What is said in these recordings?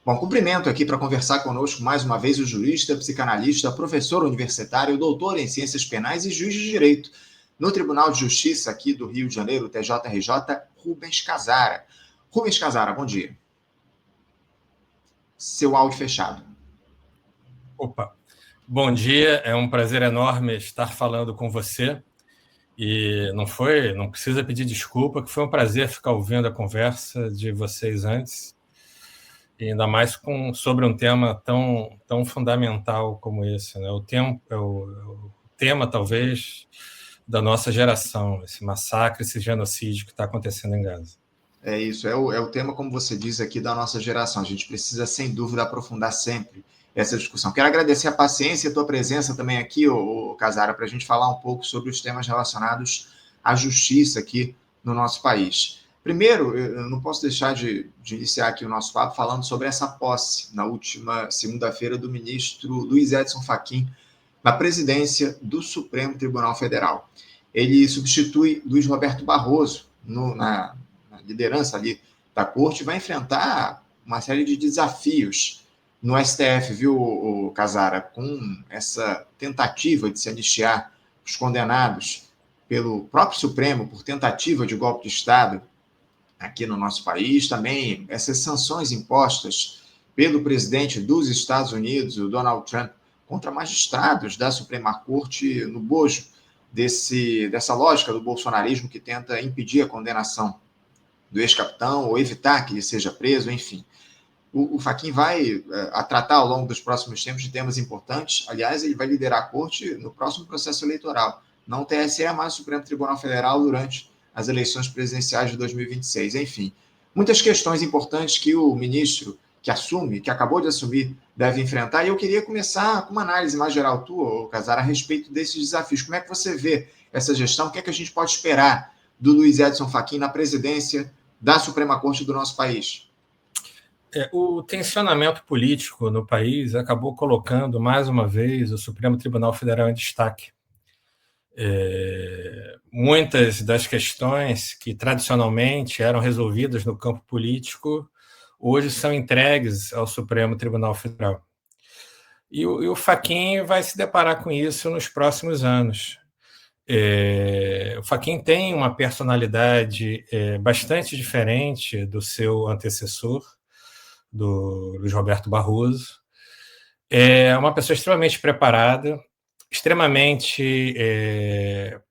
Bom, cumprimento aqui para conversar conosco mais uma vez o jurista, psicanalista, professor universitário, doutor em ciências penais e juiz de direito no Tribunal de Justiça aqui do Rio de Janeiro, TJRJ, Rubens Casara. Rubens Casara, bom dia. Seu áudio fechado. Opa, bom dia, é um prazer enorme estar falando com você. E não precisa pedir desculpa, que foi um prazer ficar ouvindo a conversa de vocês antes. E ainda mais sobre um tema tão fundamental como esse, né? O tema, talvez, da nossa geração, esse massacre, esse genocídio que está acontecendo em Gaza. É isso, é o tema, como você diz aqui, da nossa geração. A gente precisa, sem dúvida, aprofundar sempre essa discussão. Quero agradecer a paciência e a tua presença também aqui, Casara, para a gente falar um pouco sobre os temas relacionados à justiça aqui no nosso país. Primeiro, eu não posso deixar de iniciar aqui o nosso papo falando sobre essa posse, na última segunda-feira, do ministro Luiz Edson Fachin, na presidência do Supremo Tribunal Federal. Ele substitui Luiz Roberto Barroso na liderança ali da corte e vai enfrentar uma série de desafios no STF, viu, Casara, com essa tentativa de se anistiar os condenados pelo próprio Supremo por tentativa de golpe de Estado aqui no nosso país, também essas sanções impostas pelo presidente dos Estados Unidos, o Donald Trump, contra magistrados da Suprema Corte no bojo dessa lógica do bolsonarismo que tenta impedir a condenação do ex-capitão ou evitar que ele seja preso, enfim. O Fachin vai tratar ao longo dos próximos tempos de temas importantes. Aliás, ele vai liderar a corte no próximo processo eleitoral, não o TSE, mas o Supremo Tribunal Federal durante as eleições presidenciais de 2026. Enfim, muitas questões importantes que o ministro que acabou de assumir, deve enfrentar. E eu queria começar com uma análise mais geral tua, Casara, a respeito desses desafios. Como é que você vê essa gestão? O que é que a gente pode esperar do Luiz Edson Fachin na presidência da Suprema Corte do nosso país? O tensionamento político no país acabou colocando, mais uma vez, o Supremo Tribunal Federal em destaque. Muitas das questões que tradicionalmente eram resolvidas no campo político hoje são entregues ao Supremo Tribunal Federal. E o Fachin vai se deparar com isso nos próximos anos. O Fachin tem uma personalidade bastante diferente do seu antecessor, do Luiz Roberto Barroso. É uma pessoa extremamente preparada, extremamente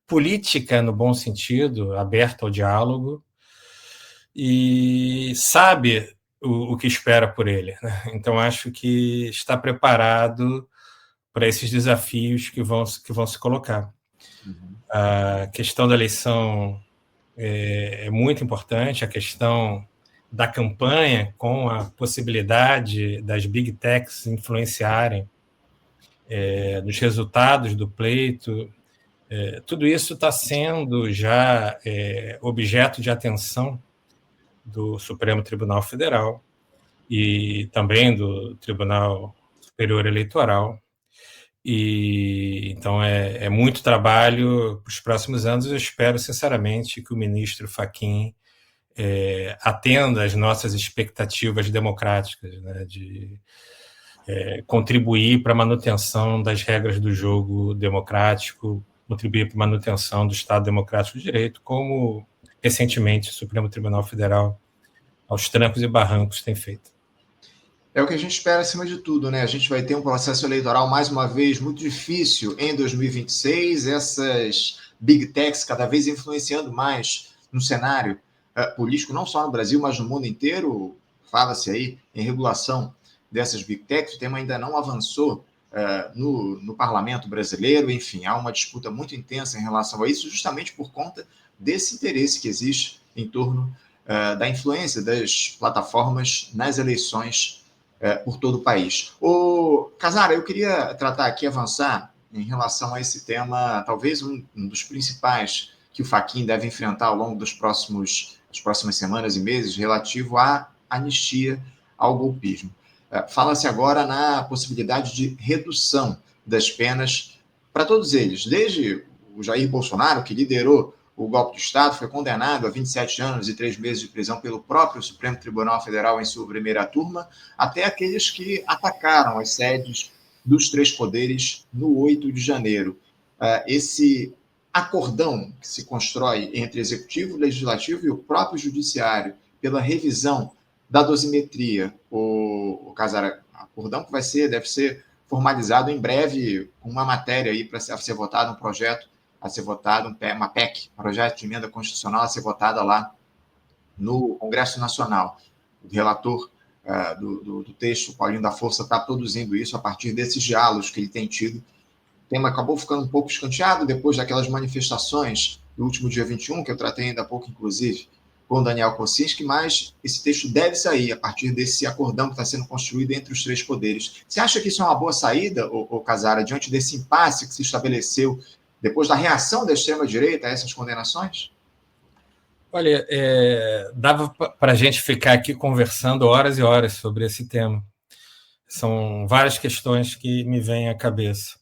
política no bom sentido, aberta ao diálogo, e sabe o que espera por ele, né? Então, acho que está preparado para esses desafios que vão se colocar. A questão da eleição é muito importante, a questão da campanha, com a possibilidade das big techs influenciarem nos resultados do pleito. Tudo isso está sendo já objeto de atenção do Supremo Tribunal Federal e também do Tribunal Superior Eleitoral. E então é muito trabalho para os próximos anos. Eu espero sinceramente que o ministro Fachin atenda às nossas expectativas democráticas, né, de contribuir para a manutenção das regras do jogo democrático, contribuir para a manutenção do Estado Democrático de Direito, como recentemente o Supremo Tribunal Federal, aos trancos e barrancos, tem feito. É o que a gente espera acima de tudo, né? A gente vai ter um processo eleitoral, mais uma vez, muito difícil em 2026, essas big techs cada vez influenciando mais no cenário político, não só no Brasil, mas no mundo inteiro. Fala-se aí em regulação dessas big techs, o tema ainda não avançou no parlamento brasileiro, enfim, há uma disputa muito intensa em relação a isso, justamente por conta desse interesse que existe em torno da influência das plataformas nas eleições por todo o país. Casara, eu queria tratar aqui, avançar em relação a esse tema, talvez um dos principais que o Fachin deve enfrentar ao longo das próximas semanas e meses, relativo à anistia ao golpismo. Fala-se agora na possibilidade de redução das penas para todos eles, desde o Jair Bolsonaro, que liderou o golpe de Estado, foi condenado a 27 anos e 3 meses de prisão pelo próprio Supremo Tribunal Federal em sua primeira turma, até aqueles que atacaram as sedes dos três poderes no 8 de janeiro. Esse acordão que se constrói entre executivo, legislativo e o próprio judiciário pela revisão da dosimetria, o Casara, acordão que deve ser formalizado em breve, uma matéria aí para ser votado, um projeto a ser votado, uma PEC, projeto de emenda constitucional a ser votada lá no Congresso Nacional. O relator do texto, Paulinho da Força, está produzindo isso a partir desses diálogos que ele tem tido. O tema acabou ficando um pouco escanteado depois daquelas manifestações do último dia 21, que eu tratei ainda há pouco, inclusive, com o Daniel Kossinski, mas esse texto deve sair a partir desse acordão que está sendo construído entre os três poderes. Você acha que isso é uma boa saída, Casara, diante desse impasse que se estabeleceu depois da reação da extrema-direita a essas condenações? Olha, dava para a gente ficar aqui conversando horas e horas sobre esse tema. São várias questões que me vêm à cabeça.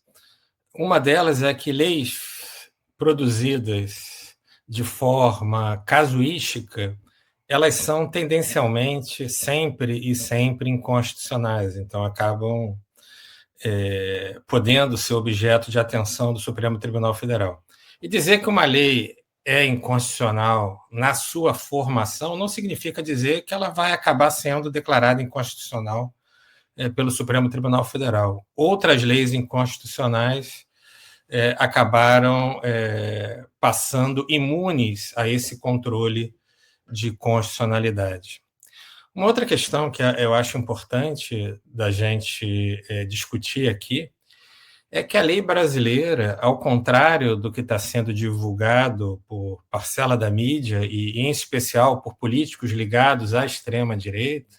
Uma delas é que leis produzidas de forma casuística, elas são tendencialmente sempre inconstitucionais, então acabam podendo ser objeto de atenção do Supremo Tribunal Federal. E dizer que uma lei é inconstitucional na sua formação não significa dizer que ela vai acabar sendo declarada inconstitucional pelo Supremo Tribunal Federal. Outras leis inconstitucionais acabaram passando imunes a esse controle de constitucionalidade. Uma outra questão que eu acho importante da gente discutir aqui é que a lei brasileira, ao contrário do que está sendo divulgado por parcela da mídia e, em especial, por políticos ligados à extrema-direita,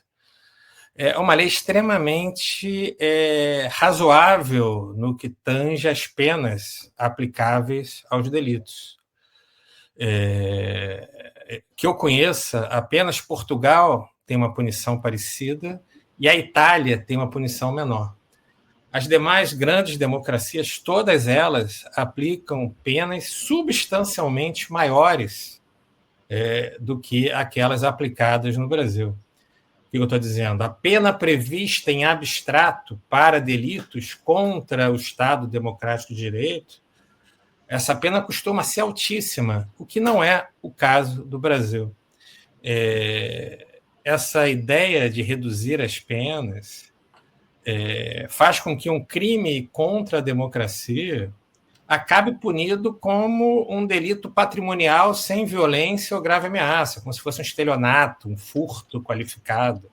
é uma lei extremamente razoável no que tange às penas aplicáveis aos delitos. Que eu conheça, apenas Portugal tem uma punição parecida e a Itália tem uma punição menor. As demais grandes democracias, todas elas aplicam penas substancialmente maiores do que aquelas aplicadas no Brasil. O que eu estou dizendo? A pena prevista em abstrato para delitos contra o Estado Democrático de Direito, essa pena costuma ser altíssima, o que não é o caso do Brasil. Essa ideia de reduzir as penas faz com que um crime contra a democracia acabe punido como um delito patrimonial sem violência ou grave ameaça, como se fosse um estelionato, um furto qualificado,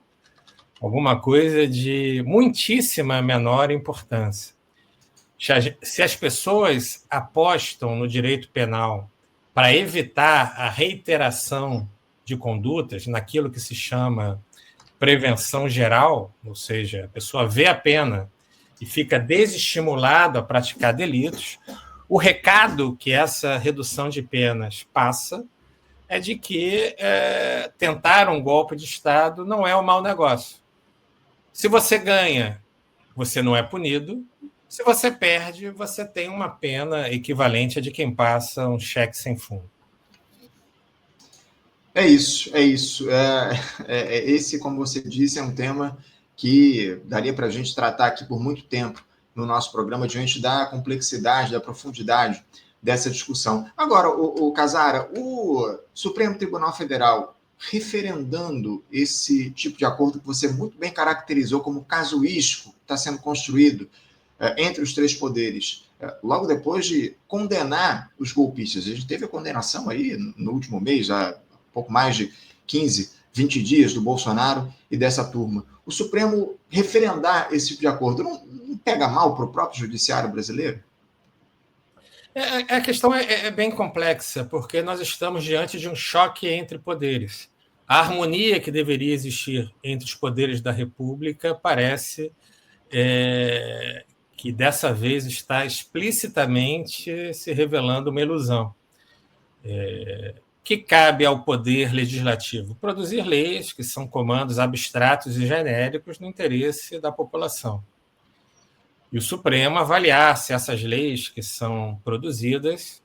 alguma coisa de muitíssima menor importância. Se as pessoas apostam no direito penal para evitar a reiteração de condutas, naquilo que se chama prevenção geral, ou seja, a pessoa vê a pena e fica desestimulada a praticar delitos, o recado que essa redução de penas passa é de que tentar um golpe de Estado não é um mau negócio. Se você ganha, você não é punido. Se você perde, você tem uma pena equivalente a de quem passa um cheque sem fundo. É isso. Esse, como você disse, é um tema que daria para a gente tratar aqui por muito tempo no nosso programa, diante da complexidade, da profundidade dessa discussão. Agora, o Casara, o Supremo Tribunal Federal referendando esse tipo de acordo que você muito bem caracterizou como casuístico, que está sendo construído entre os três poderes, logo depois de condenar os golpistas. A gente teve a condenação aí no último mês, há pouco mais de 15, 20 dias do Bolsonaro e dessa turma. O Supremo referendar esse tipo de acordo não pega mal para o próprio judiciário brasileiro? A questão é bem complexa, porque nós estamos diante de um choque entre poderes. A harmonia que deveria existir entre os poderes da República parece que dessa vez está explicitamente se revelando uma ilusão. Que cabe ao poder legislativo? Produzir leis que são comandos abstratos e genéricos no interesse da população. E o Supremo avaliar se essas leis que são produzidas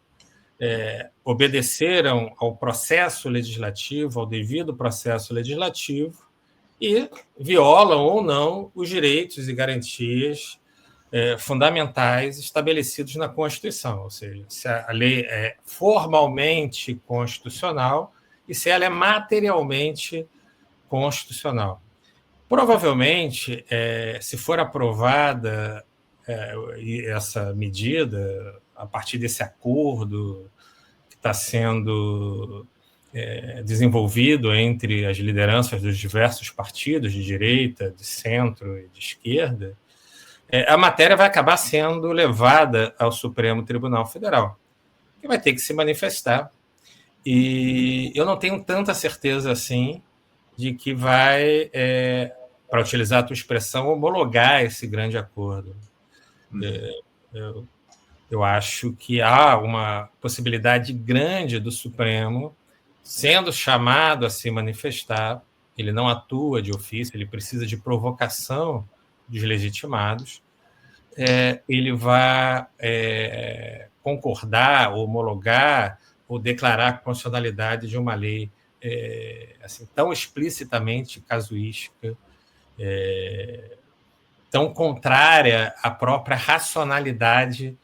obedeceram ao processo legislativo, ao devido processo legislativo, e violam ou não os direitos e garantias fundamentais estabelecidos na Constituição, ou seja, se a lei é formalmente constitucional e se ela é materialmente constitucional. Provavelmente, se for aprovada essa medida, a partir desse acordo que está sendo desenvolvido entre as lideranças dos diversos partidos de direita, de centro e de esquerda, a matéria vai acabar sendo levada ao Supremo Tribunal Federal, que vai ter que se manifestar. E eu não tenho tanta certeza assim de que vai, para utilizar a tua expressão, homologar esse grande acordo. Eu acho que há uma possibilidade grande do Supremo, sendo chamado a se manifestar, ele não atua de ofício, ele precisa de provocação dos legitimados, ele vai concordar, homologar ou declarar a constitucionalidade de uma lei assim, tão explicitamente casuística, tão contrária à própria racionalidade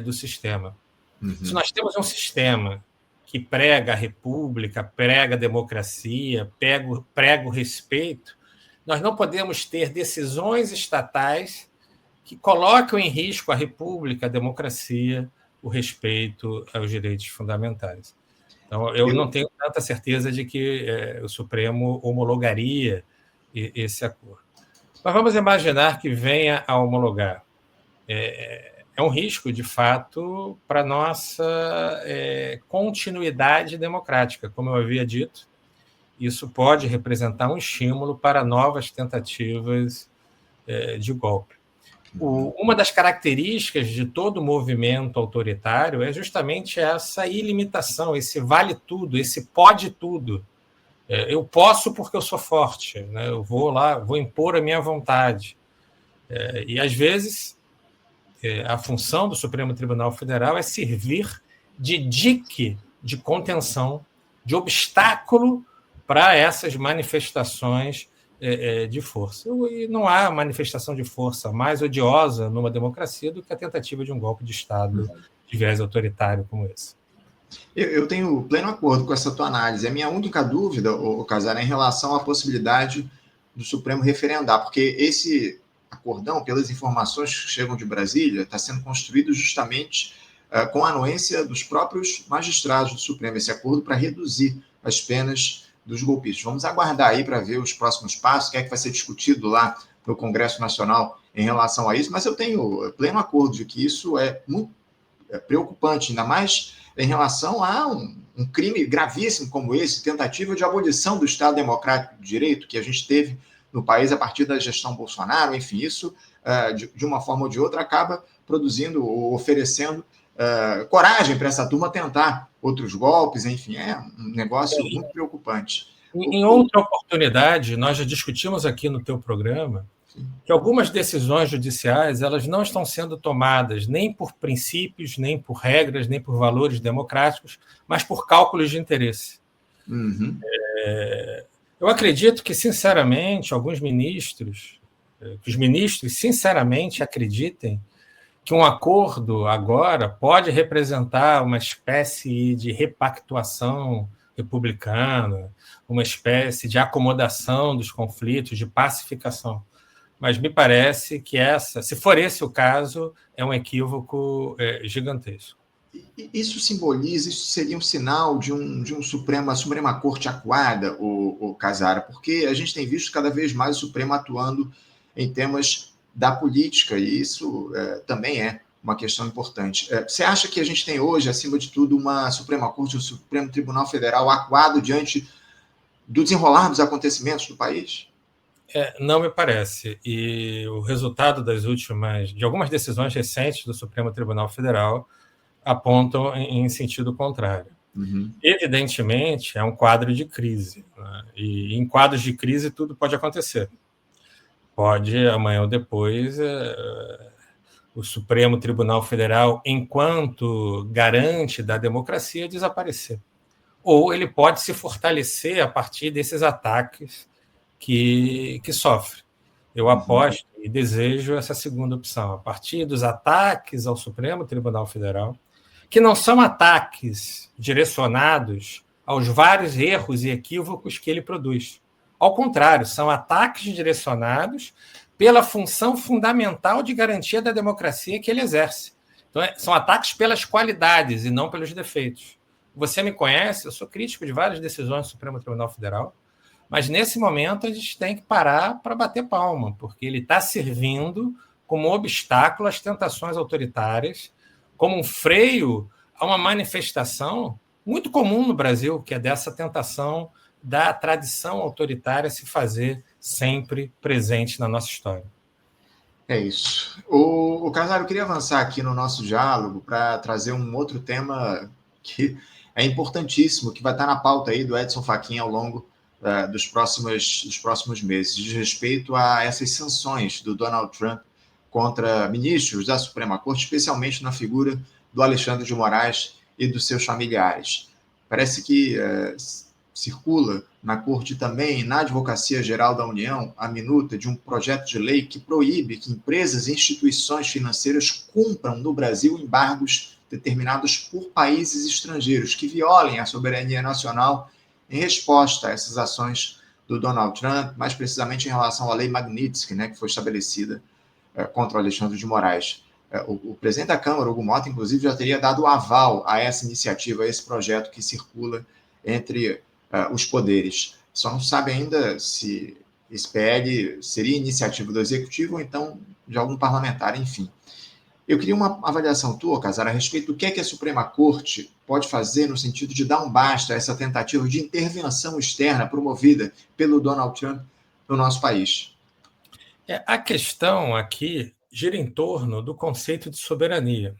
do sistema. Uhum. Se nós temos um sistema que prega a república, prega a democracia, prega o respeito, nós não podemos ter decisões estatais que colocam em risco a república, a democracia, o respeito aos direitos fundamentais. Então, eu não tenho tanta certeza de que o Supremo homologaria esse acordo. Mas vamos imaginar que venha a homologar. É um risco, de fato, para a nossa continuidade democrática. Como eu havia dito, isso pode representar um estímulo para novas tentativas de golpe. Uma das características de todo movimento autoritário é justamente essa ilimitação, esse vale tudo, esse pode tudo. Eu posso porque eu sou forte, né? Eu vou lá, vou impor a minha vontade. E, às vezes, a função do Supremo Tribunal Federal é servir de dique de contenção, de obstáculo para essas manifestações de força. E não há manifestação de força mais odiosa numa democracia do que a tentativa de um golpe de Estado de viés autoritário como esse. Eu tenho pleno acordo com essa tua análise. A minha única dúvida, Casara, é em relação à possibilidade do Supremo referendar, porque esse acordão, pelas informações que chegam de Brasília, está sendo construído justamente com a anuência dos próprios magistrados do Supremo, esse acordo para reduzir as penas dos golpistas. Vamos aguardar aí para ver os próximos passos, o que é que vai ser discutido lá no Congresso Nacional em relação a isso, mas eu tenho pleno acordo de que isso é muito preocupante, ainda mais em relação a um crime gravíssimo como esse, tentativa de abolição do Estado Democrático de Direito que a gente teve no país a partir da gestão Bolsonaro. Enfim, isso, de uma forma ou de outra, acaba produzindo ou oferecendo coragem para essa turma tentar outros golpes. Enfim, é um negócio muito preocupante. Em outra oportunidade, nós já discutimos aqui no teu programa que algumas decisões judiciais elas não estão sendo tomadas nem por princípios, nem por regras, nem por valores democráticos, mas por cálculos de interesse. Uhum. Eu acredito que, sinceramente, alguns ministros, que os ministros, sinceramente, acreditem que um acordo agora pode representar uma espécie de repactuação republicana, uma espécie de acomodação dos conflitos, de pacificação. Mas me parece que se for esse o caso, é um equívoco gigantesco. Isso simboliza, isso seria um sinal de uma Suprema Corte acuada, o Casara, porque a gente tem visto cada vez mais o Supremo atuando em temas da política, e isso também é uma questão importante. Você acha que a gente tem hoje, acima de tudo, uma Suprema Corte, o Supremo Tribunal Federal acuado diante do desenrolar dos acontecimentos do país? Não me parece. E o resultado de algumas decisões recentes do Supremo Tribunal Federal apontam em sentido contrário. Uhum. Evidentemente, é um quadro de crise, né? E em quadros de crise tudo pode acontecer. Pode, amanhã ou depois, o Supremo Tribunal Federal, enquanto garante da democracia, desaparecer. Ou ele pode se fortalecer a partir desses ataques que sofre. Eu aposto e desejo essa segunda opção, a partir dos ataques ao Supremo Tribunal Federal, que não são ataques direcionados aos vários erros e equívocos que ele produz. Ao contrário, são ataques direcionados pela função fundamental de garantia da democracia que ele exerce. Então, são ataques pelas qualidades e não pelos defeitos. Você me conhece, eu sou crítico de várias decisões do Supremo Tribunal Federal, mas nesse momento a gente tem que parar para bater palma, porque ele está servindo como obstáculo às tentações autoritárias, como um freio a uma manifestação muito comum no Brasil, que é dessa tentação da tradição autoritária se fazer sempre presente na nossa história. É isso. O Casaro, eu queria avançar aqui no nosso diálogo para trazer um outro tema que é importantíssimo, que vai estar na pauta aí do Edson Fachin ao longo dos próximos meses, diz respeito a essas sanções do Donald Trump contra ministros da Suprema Corte, especialmente na figura do Alexandre de Moraes e dos seus familiares. Parece que circula na Corte também, na Advocacia Geral da União, a minuta de um projeto de lei que proíbe que empresas e instituições financeiras cumpram no Brasil embargos determinados por países estrangeiros que violem a soberania nacional em resposta a essas ações do Donald Trump, mais precisamente em relação à lei Magnitsky, né, que foi estabelecida contra o Alexandre de Moraes. O presidente da Câmara, Hugo Mota, inclusive, já teria dado aval a essa iniciativa, a esse projeto que circula entre os poderes. Só não sabe ainda se esse PL seria iniciativa do Executivo ou então de algum parlamentar, enfim. Eu queria uma avaliação tua, Casara, a respeito do que é que a Suprema Corte pode fazer no sentido de dar um basta a essa tentativa de intervenção externa promovida pelo Donald Trump no nosso país. A questão aqui gira em torno do conceito de soberania.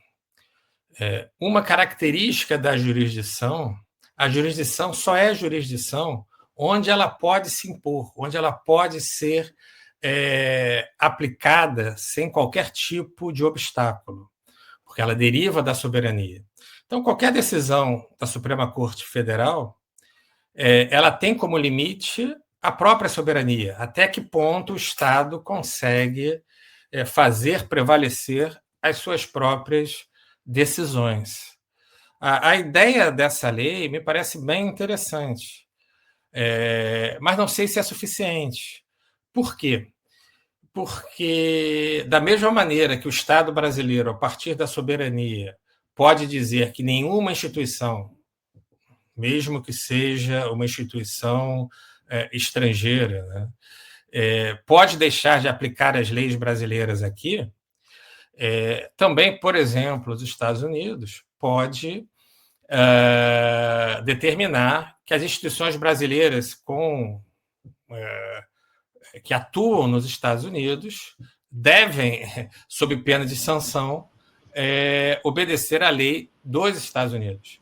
Uma característica da jurisdição, a jurisdição só é jurisdição onde ela pode se impor, onde ela pode ser aplicada sem qualquer tipo de obstáculo, porque ela deriva da soberania. Então, qualquer decisão da Suprema Corte Federal, ela tem como limite a própria soberania, até que ponto o Estado consegue fazer prevalecer as suas próprias decisões. A ideia dessa lei me parece bem interessante, mas não sei se é suficiente. Por quê? Porque, da mesma maneira que o Estado brasileiro, a partir da soberania, pode dizer que nenhuma instituição, mesmo que seja uma instituição estrangeira, né, pode deixar de aplicar as leis brasileiras aqui, também, por exemplo, os Estados Unidos pode determinar que as instituições brasileiras que atuam nos Estados Unidos devem, sob pena de sanção, obedecer à lei dos Estados Unidos.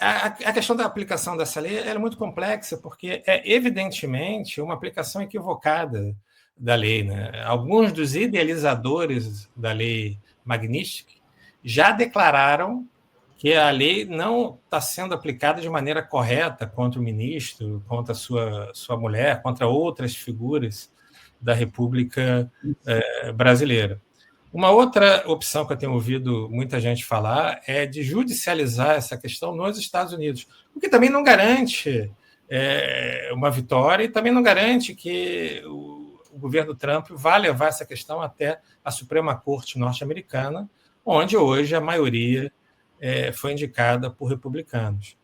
A questão da aplicação dessa lei é muito complexa, porque é evidentemente uma aplicação equivocada da lei, né? Alguns dos idealizadores da lei Magnitsky já declararam que a lei não está sendo aplicada de maneira correta contra o ministro, contra a sua mulher, contra outras figuras da República brasileira. Uma outra opção que eu tenho ouvido muita gente falar é de judicializar essa questão nos Estados Unidos, o que também não garante uma vitória e também não garante que o governo Trump vá levar essa questão até a Suprema Corte norte-americana, onde hoje a maioria foi indicada por republicanos.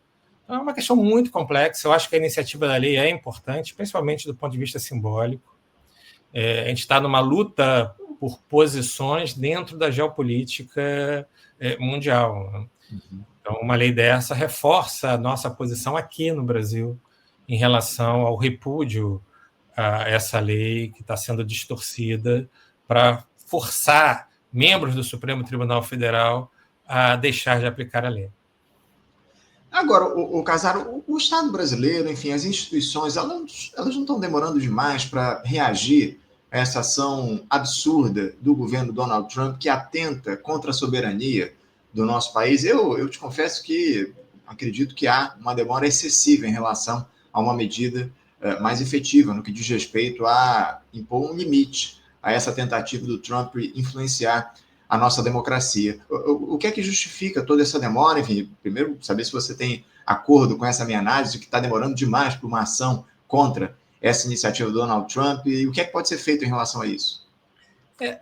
Então, é uma questão muito complexa. Eu acho que a iniciativa da lei é importante, principalmente do ponto de vista simbólico. A gente está numa luta por posições dentro da geopolítica mundial, né? Então, uma lei dessa reforça a nossa posição aqui no Brasil em relação ao repúdio a essa lei que está sendo distorcida para forçar membros do Supremo Tribunal Federal a deixar de aplicar a lei. Agora, o Casaro, o Estado brasileiro, enfim, as instituições, elas não estão demorando demais para reagir a essa ação absurda do governo Donald Trump, que atenta contra a soberania do nosso país? Eu te confesso que acredito que há uma demora excessiva em relação a uma medida mais efetiva no que diz respeito a impor um limite a essa tentativa do Trump influenciar a nossa democracia. O que é que justifica toda essa demora? Enfim, primeiro, saber se você tem acordo com essa minha análise, que está demorando demais para uma ação contra essa iniciativa do Donald Trump, e o que é que pode ser feito em relação a isso?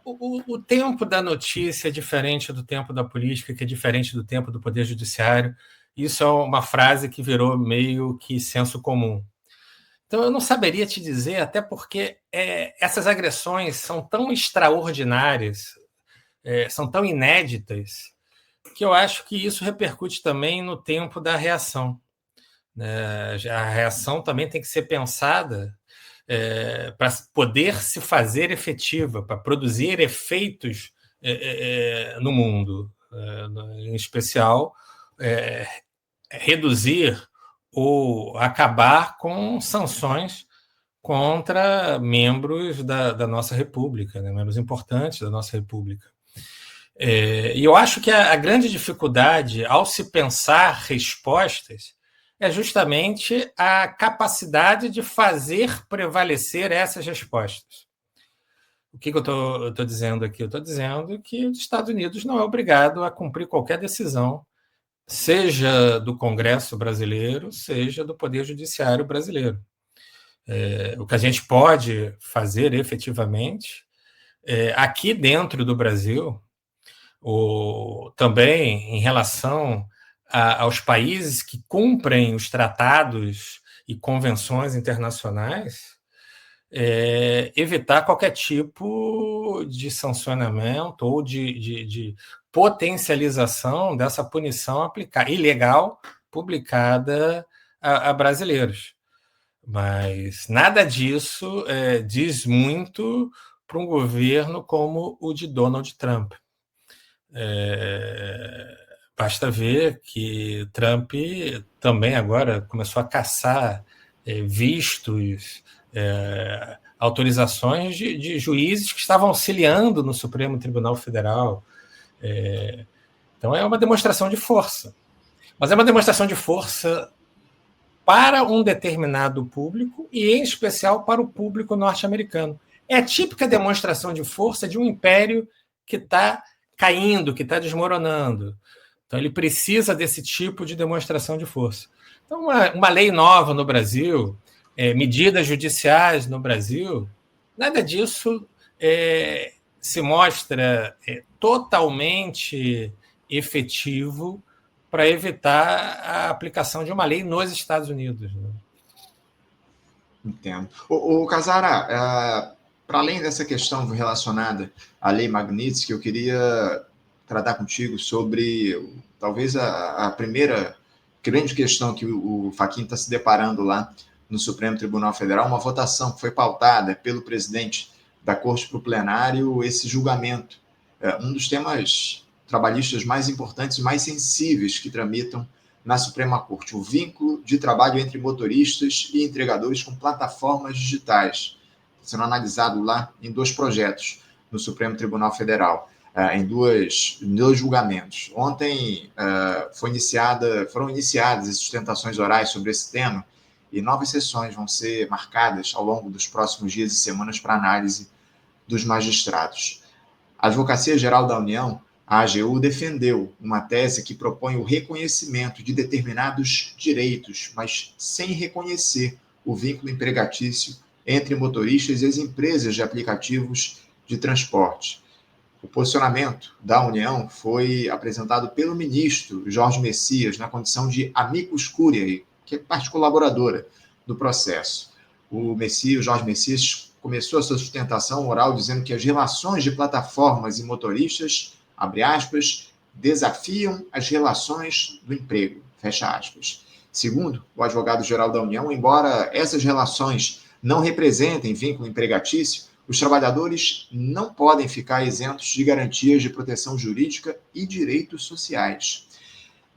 O tempo da notícia é diferente do tempo da política, que é diferente do tempo do Poder Judiciário. Isso é uma frase que virou meio que senso comum. Então, eu não saberia te dizer, até porque essas agressões são tão extraordinárias, são tão inéditas, que eu acho que isso repercute também no tempo da reação. A reação também tem que ser pensada para poder se fazer efetiva, para produzir efeitos no mundo, em especial reduzir ou acabar com sanções contra membros da nossa República, né, membros importantes da nossa República. E eu acho que a grande dificuldade ao se pensar respostas é justamente a capacidade de fazer prevalecer essas respostas. O que eu estou dizendo aqui? Eu estou dizendo que os Estados Unidos não é obrigado a cumprir qualquer decisão, seja do Congresso brasileiro, seja do Poder Judiciário brasileiro. O que a gente pode fazer efetivamente, aqui dentro do Brasil, também em relação aos países que cumprem os tratados e convenções internacionais, evitar qualquer tipo de sancionamento ou de potencialização dessa punição ilegal publicada a brasileiros. Mas nada disso diz muito para um governo como o de Donald Trump. Basta ver que Trump também agora começou a caçar vistos, autorizações de juízes que estavam auxiliando no Supremo Tribunal Federal. Então é uma demonstração de força. Mas é uma demonstração de força para um determinado público e, em especial, para o público norte-americano. É a típica demonstração de força de um império que está caindo, que está desmoronando. Então, ele precisa desse tipo de demonstração de força. Então, uma lei nova no Brasil, medidas judiciais no Brasil, nada disso se mostra totalmente efetivo para evitar a aplicação de uma lei nos Estados Unidos. Né? Entendo. O Casara, para além dessa questão relacionada à lei Magnitsky, eu queria tratar contigo sobre talvez a primeira grande questão que o Fachin está se deparando lá no Supremo Tribunal Federal, uma votação que foi pautada pelo presidente da Corte para o plenário, esse julgamento, um dos temas trabalhistas mais importantes e mais sensíveis que tramitam na Suprema Corte, o vínculo de trabalho entre motoristas e entregadores com plataformas digitais, sendo analisado lá em 2 projetos no Supremo Tribunal Federal, em dois julgamentos. Ontem foram iniciadas as sustentações orais sobre esse tema e novas sessões vão ser marcadas ao longo dos próximos dias e semanas para análise dos magistrados. A Advocacia Geral da União, a AGU, defendeu uma tese que propõe o reconhecimento de determinados direitos, mas sem reconhecer o vínculo empregatício entre motoristas e as empresas de aplicativos de transporte. O posicionamento da União foi apresentado pelo ministro Jorge Messias na condição de amicus curiae, que é parte colaboradora do processo. O Jorge Messias começou a sua sustentação oral dizendo que as relações de plataformas e motoristas, abre aspas, desafiam as relações do emprego, fecha aspas. Segundo o advogado-geral da União, embora essas relações não representem vínculo empregatício, os trabalhadores não podem ficar isentos de garantias de proteção jurídica e direitos sociais.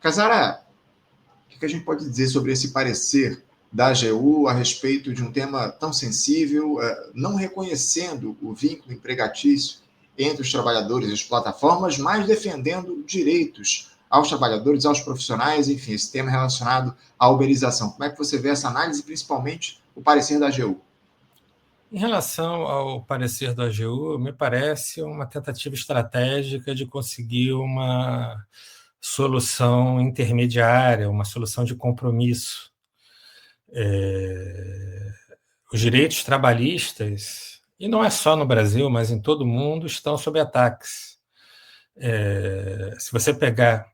Casara, o que a gente pode dizer sobre esse parecer da AGU a respeito de um tema tão sensível, não reconhecendo o vínculo empregatício entre os trabalhadores e as plataformas, mas defendendo direitos aos trabalhadores, aos profissionais, enfim, esse tema relacionado à uberização. Como é que você vê essa análise, principalmente o parecer da AGU? Em relação ao parecer da AGU, me parece uma tentativa estratégica de conseguir uma solução intermediária, uma solução de compromisso. Os direitos trabalhistas, e não é só no Brasil, mas em todo o mundo, estão sob ataques. Se você pegar,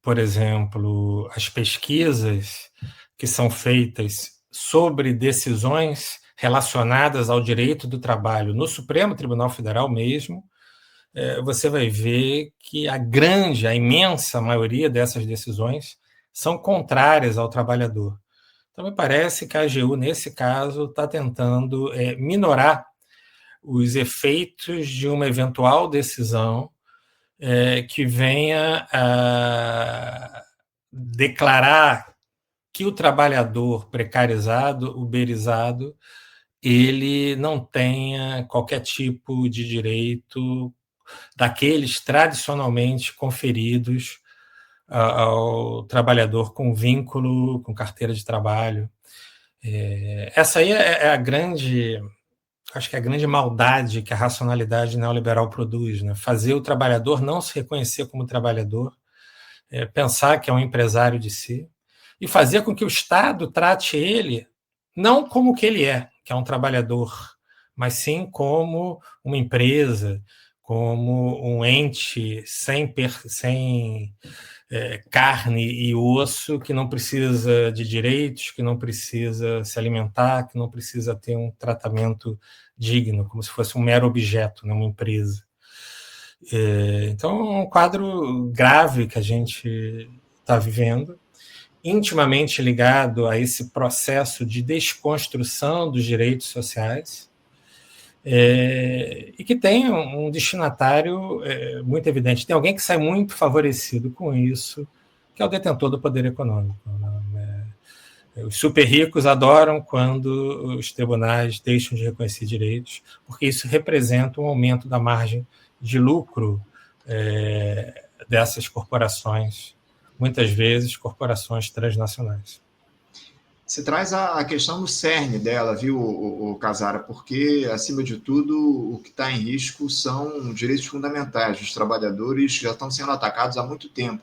por exemplo, as pesquisas que são feitas sobre decisões relacionadas ao direito do trabalho no Supremo Tribunal Federal mesmo, você vai ver que a imensa maioria dessas decisões são contrárias ao trabalhador. Então, me parece que a AGU, nesse caso, está tentando minorar os efeitos de uma eventual decisão que venha a declarar que o trabalhador precarizado, uberizado, ele não tenha qualquer tipo de direito daqueles tradicionalmente conferidos ao trabalhador com vínculo, com carteira de trabalho. Essa aí é a grande, acho que é a grande maldade que a racionalidade neoliberal produz, né? Fazer o trabalhador não se reconhecer como trabalhador, pensar que é um empresário de si, e fazer com que o Estado trate ele não como o que ele é, que é um trabalhador, mas sim como uma empresa, como um ente sem carne e osso, que não precisa de direitos, que não precisa se alimentar, que não precisa ter um tratamento digno, como se fosse um mero objeto, né, uma empresa. Então, é um quadro grave que a gente está vivendo, intimamente ligado a esse processo de desconstrução dos direitos sociais, e que tem um destinatário muito evidente. Tem alguém que sai muito favorecido com isso, que é o detentor do poder econômico. Os super ricos adoram quando os tribunais deixam de reconhecer direitos, porque isso representa um aumento da margem de lucro dessas corporações, muitas vezes corporações transnacionais. Você traz a questão do cerne dela, viu, o Casara, porque, acima de tudo, o que está em risco são direitos fundamentais. Os trabalhadores já estão sendo atacados há muito tempo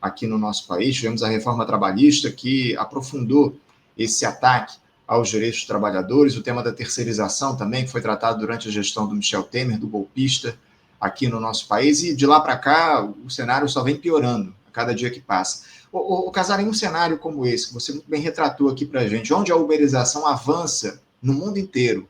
aqui no nosso país. Tivemos a reforma trabalhista que aprofundou esse ataque aos direitos dos trabalhadores, o tema da terceirização também, que foi tratado durante a gestão do Michel Temer, do golpista, aqui no nosso país, e de lá para cá o cenário só vem piorando a cada dia que passa. O Casara, em um cenário como esse, que você muito bem retratou aqui para a gente, onde a uberização avança no mundo inteiro,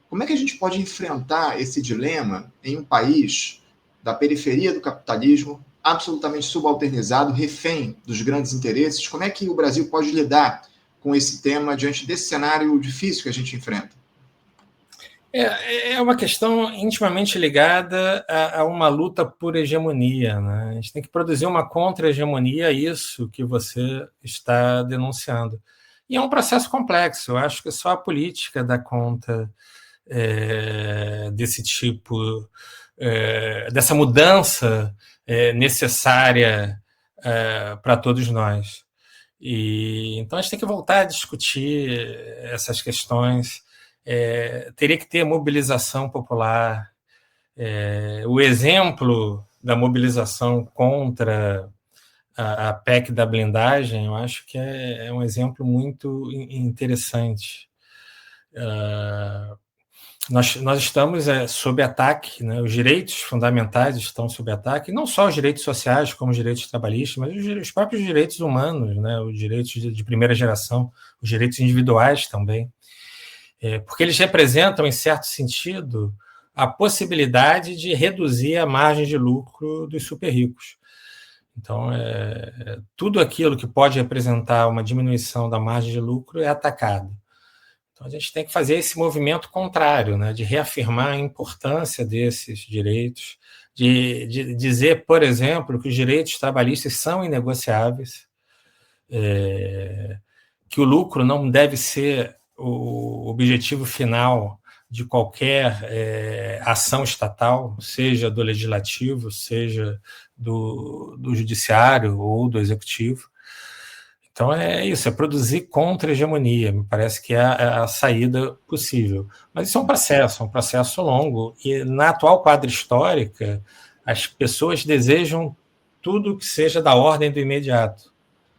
como é que a gente pode enfrentar esse dilema em um país da periferia do capitalismo, absolutamente subalternizado, refém dos grandes interesses? Como é que o Brasil pode lidar com esse tema diante desse cenário difícil que a gente enfrenta? É uma questão intimamente ligada a uma luta por hegemonia, né? A gente tem que produzir uma contra-hegemonia a isso que você está denunciando. E é um processo complexo. Eu acho que só a política dá conta desse tipo, dessa mudança necessária para todos nós. Então, a gente tem que voltar a discutir essas questões. Teria que ter mobilização popular. O exemplo da mobilização contra a PEC da blindagem, eu acho que é um exemplo muito interessante. Nós estamos sob ataque, né? Os direitos fundamentais estão sob ataque, não só os direitos sociais, como os direitos trabalhistas, mas os próprios direitos humanos, né? Os direitos de primeira geração, os direitos individuais também. Porque eles representam, em certo sentido, a possibilidade de reduzir a margem de lucro dos super ricos. Então, tudo aquilo que pode representar uma diminuição da margem de lucro é atacado. Então, a gente tem que fazer esse movimento contrário, né, de reafirmar a importância desses direitos, de dizer, por exemplo, que os direitos trabalhistas são inegociáveis, que o lucro não deve ser o objetivo final de qualquer ação estatal, seja do legislativo, seja do judiciário ou do executivo. Então é isso, é produzir contra-hegemonia, me parece que é a saída possível. Mas isso é um processo longo, e na atual quadra histórica, as pessoas desejam tudo que seja da ordem do imediato.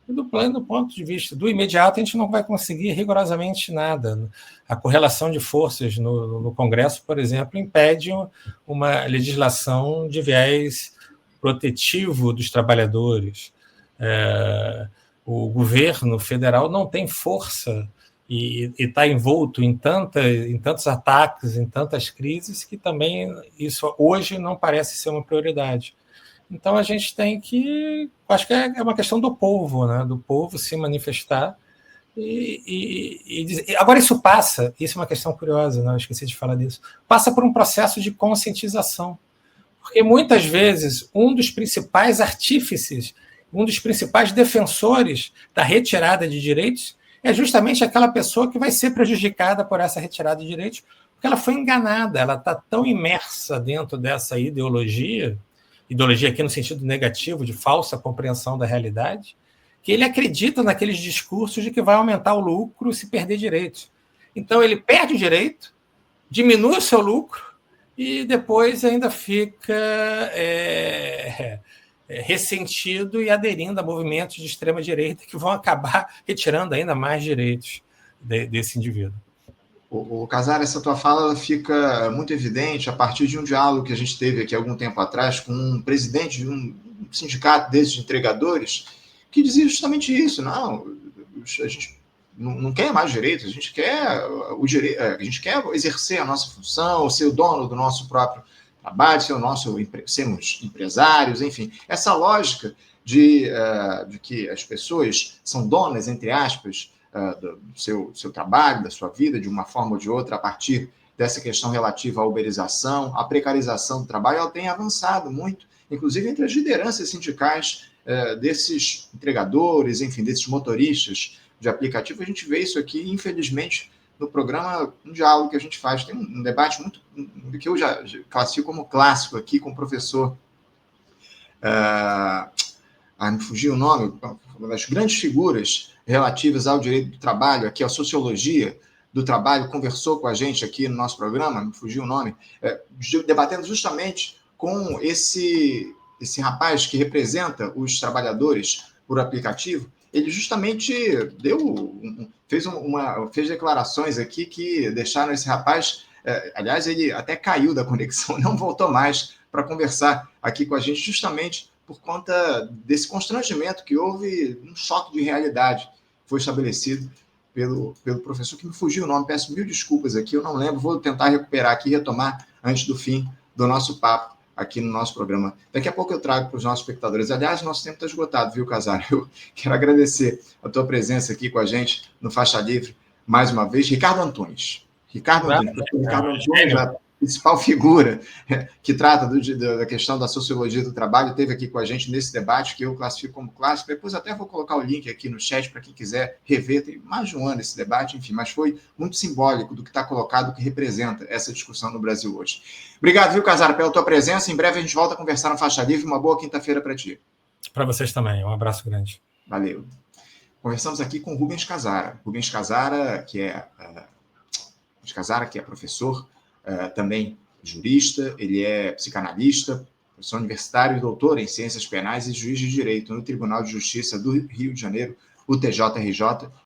E do ponto de vista do imediato, a gente não vai conseguir rigorosamente nada. A correlação de forças no Congresso, por exemplo, impede uma legislação de viés protetivo dos trabalhadores. O governo federal não tem força e está envolto em tantos ataques, em tantas crises, que também isso hoje não parece ser uma prioridade. Então, a gente tem que... Acho que é uma questão do povo, né? Do povo se manifestar. E dizer. Agora, isso é uma questão curiosa, né? Eu esqueci de falar disso, passa por um processo de conscientização. Porque, muitas vezes, um dos principais artífices, um dos principais defensores da retirada de direitos é justamente aquela pessoa que vai ser prejudicada por essa retirada de direitos, porque ela foi enganada, ela está tão imersa dentro dessa ideologia aqui no sentido negativo, de falsa compreensão da realidade, que ele acredita naqueles discursos de que vai aumentar o lucro se perder direitos. Então, ele perde o direito, diminui o seu lucro e depois ainda fica ressentido e aderindo a movimentos de extrema-direita que vão acabar retirando ainda mais direitos desse indivíduo. O Casara, essa tua fala fica muito evidente a partir de um diálogo que a gente teve aqui algum tempo atrás com um presidente de um sindicato desses de entregadores, que dizia justamente isso. Não, a gente não quer mais direitos, a gente quer o direito, a gente quer exercer a nossa função, ser o dono do nosso próprio trabalho, sermos empresários, enfim. Essa lógica de que as pessoas são donas, entre aspas, do seu trabalho, da sua vida, de uma forma ou de outra, a partir dessa questão relativa à uberização, à precarização do trabalho, ela tem avançado muito, inclusive entre as lideranças sindicais desses entregadores, enfim, desses motoristas de aplicativo. A gente vê isso aqui, infelizmente, no programa, um diálogo que a gente faz. Tem um debate muito que eu já classifico como clássico aqui com o professor... me fugiu o nome, uma das grandes figuras relativas ao direito do trabalho, aqui a sociologia do trabalho, conversou com a gente aqui no nosso programa, me fugiu o nome, debatendo justamente com esse rapaz que representa os trabalhadores por aplicativo. Ele justamente fez declarações aqui que deixaram esse rapaz... aliás, ele até caiu da conexão, não voltou mais para conversar aqui com a gente, justamente por conta desse constrangimento que houve, um choque de realidade que foi estabelecido pelo professor, que me fugiu o nome, peço mil desculpas aqui, eu não lembro, vou tentar recuperar aqui e retomar antes do fim do nosso papo aqui no nosso programa. Daqui a pouco eu trago para os nossos espectadores. Aliás, nosso tempo está esgotado, viu, Casara? Eu quero agradecer a tua presença aqui com a gente no Faixa Livre, mais uma vez. Ricardo Antunes, a principal figura que trata da questão da sociologia do trabalho, esteve aqui com a gente nesse debate, que eu classifico como clássico. Depois até vou colocar o link aqui no chat para quem quiser rever. Tem mais de um ano esse debate, enfim, mas foi muito simbólico do que está colocado, do que representa essa discussão no Brasil hoje. Obrigado, viu, Casara, pela tua presença. Em breve a gente volta a conversar no Faixa Livre. Uma boa quinta-feira para ti. Para vocês também. Um abraço grande. Valeu. Conversamos aqui com Rubens Casara. Rubens Casara, que é professor, também jurista, ele é psicanalista, professor universitário e doutor em Ciências Penais e juiz de Direito no Tribunal de Justiça do Rio de Janeiro, o TJRJ,